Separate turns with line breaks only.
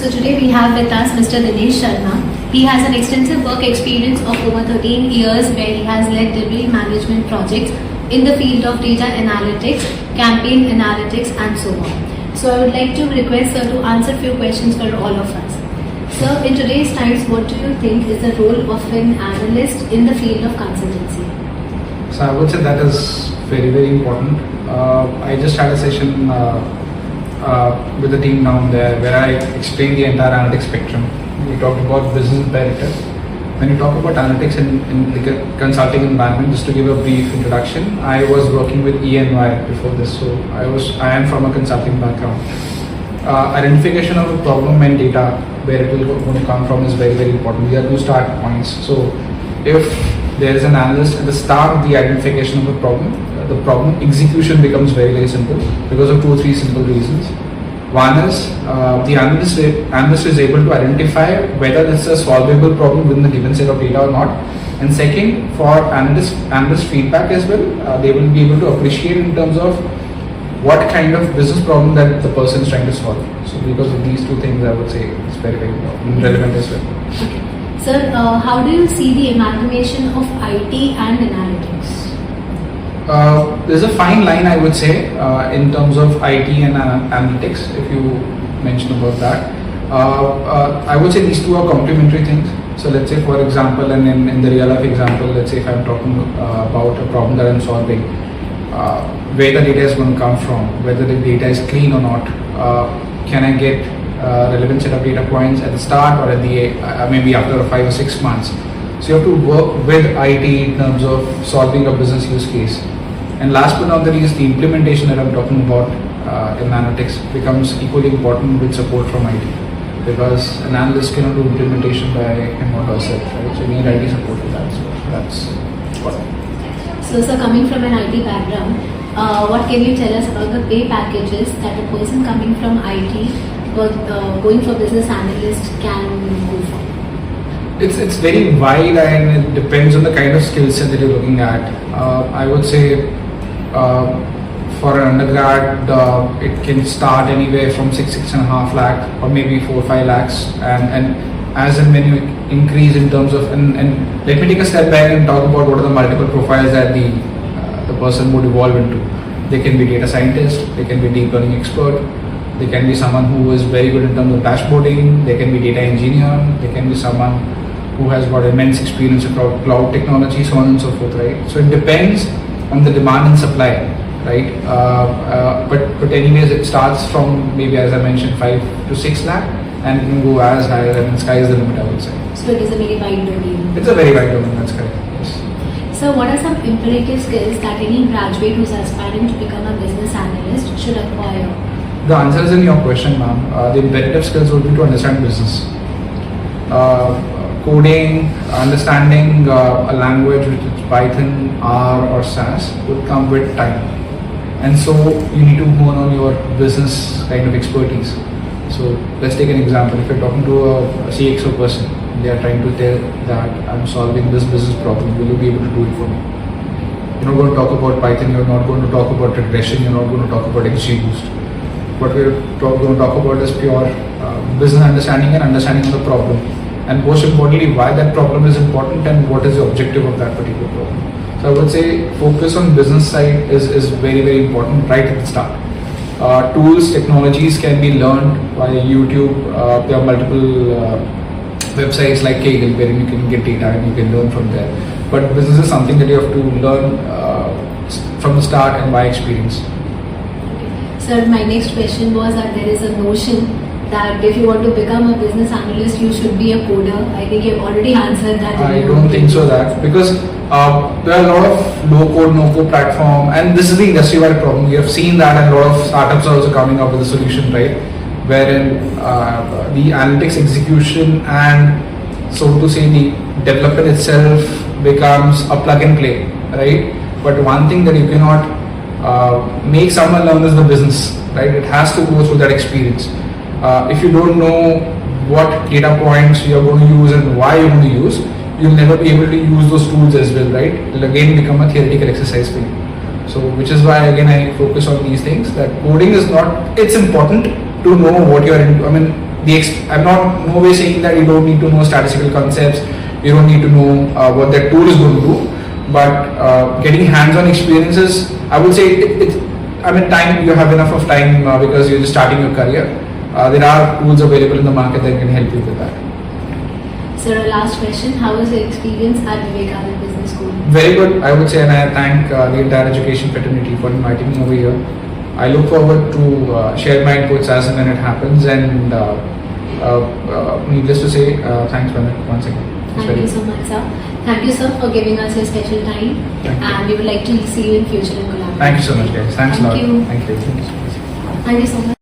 So today we have with us Mr. Dinesh Sharma. He has an extensive work experience of over 13 years where he has led delivery management projects in the field of data analytics, campaign analytics and so on. So I would like to request sir to answer few questions for all of us. Sir, in today's times, what do you think is the role of an analyst in the field of consultancy?
So I would say that is very, very important. I just had a session with the team down there where I explained the entire analytics spectrum. We talked about business imperatives. When you talk about analytics in like a consulting environment, just to give a brief introduction, I was working with EY before this, so I am from a consulting background. Identification of a problem and data, where it will going to come from, is very, very important. These are two start points. So if there is an analyst at the start of the identification of a problem, the problem execution becomes very, very simple because of 2 or 3 simple reasons. One is the analyst is able to identify whether this is a solvable problem within the given set of data or not. And second, for analyst feedback as well, they will be able to appreciate in terms of what kind of business problem that the person is trying to solve. So because of these 2 things, I would say it's very, very relevant as well.
Okay. Sir, how do you see the amalgamation of IT and analytics?
There's a fine line, I would say, in terms of IT and analytics, if you mention about that. I would say these 2 are complementary things. So let's say, for example, and in the real life example, let's say if I'm talking about a problem that I'm solving, where the data is going to come from, whether the data is clean or not, can I get relevant set of data points at the start or at the maybe after 5 or 6 months. So you have to work with IT in terms of solving a business use case. And last but not the least, the implementation that I'm talking about in analytics becomes equally important with support from IT, because an analyst cannot do implementation by him or herself, right? So you need IT support for that. So that's what.
So sir, coming from an IT background, what can you tell us about the pay packages that a person coming from IT going for business analyst can go for?
It's very wide and it depends on the kind of skill set that you're looking at. I would say for an undergrad, it can start anywhere from 6.5 lakh or maybe 4-5 lakhs, and as and when you increase in terms of and let me take a step back and talk about what are the multiple profiles that the person would evolve into. They can be data scientist, they can be deep learning expert, they can be someone who is very good in terms of dashboarding, they can be data engineer, they can be someone who has got immense experience across cloud technology, so on and so forth, right? So it depends on the demand and supply, right? But anyways, it starts from maybe, as I mentioned, 5 to 6 lakh, and it can go as high, and sky is the limit, I would say.
So it is a very wide domain.
It's a very wide domain, that's correct. Yes.
So what are some imperative skills that any graduate who's aspiring to become a business analyst should acquire?
The answer is in your question, ma'am. The imperative skills would be to understand business. Coding, understanding a language which is Python, R or SAS would come with time. And so you need to hone on your business kind of expertise. So let's take an example. If you're talking to a CXO person, they are trying to tell that I'm solving this business problem, will you be able to do it for me? You're not going to talk about Python, you're not going to talk about regression, you're not going to talk about XGBoost. What we're going to talk about is pure business understanding and understanding of the problem. And most importantly, why that problem is important and what is the objective of that particular problem. So I would say focus on business side is very, very important right at the start. Tools, technologies can be learned via YouTube. There are multiple websites like Kaggle where you can get data and you can learn from there. But business is something that you have to learn from the start and by experience.
Sir, my next question was that there is a notion that if you want to become a business analyst, you should be a coder. I think you've already answered that.
I don't think so, that because there are a lot of low code, no code platform, and this is the industry-wide problem. We have seen that, and a lot of startups are also coming up with a solution, right? Wherein the analytics execution and, so to say, the development itself becomes a plug and play, right? But one thing that you cannot make someone learn is the business, right? It has to go through that experience. If you don't know what data points you're going to use and why you're going to use, you'll never be able to use those tools as well, right? It'll again become a theoretical exercise for you. So, which is why again I focus on these things, that coding is not, it's important to know what you're into. I mean, I'm not no way saying that you don't need to know statistical concepts, you don't need to know what that tool is going to do, but getting hands-on experiences, I would say time, you have enough of time because you're just starting your career. There are tools available in the market that can help you with that.
Sir, a last question. How was your experience at Vivekananda Business School?
Very good, I would say, and I thank the entire education fraternity for inviting me over here. I look forward to share my inputs as and when it happens, and needless to say, thanks once again.
Thank you so much, sir. Thank you, sir, for giving us your special time. And we would like to see you in future in collaboration.
Thank you so much, guys. Thanks a lot.
Thank you.
Thank you.
Thank you so much.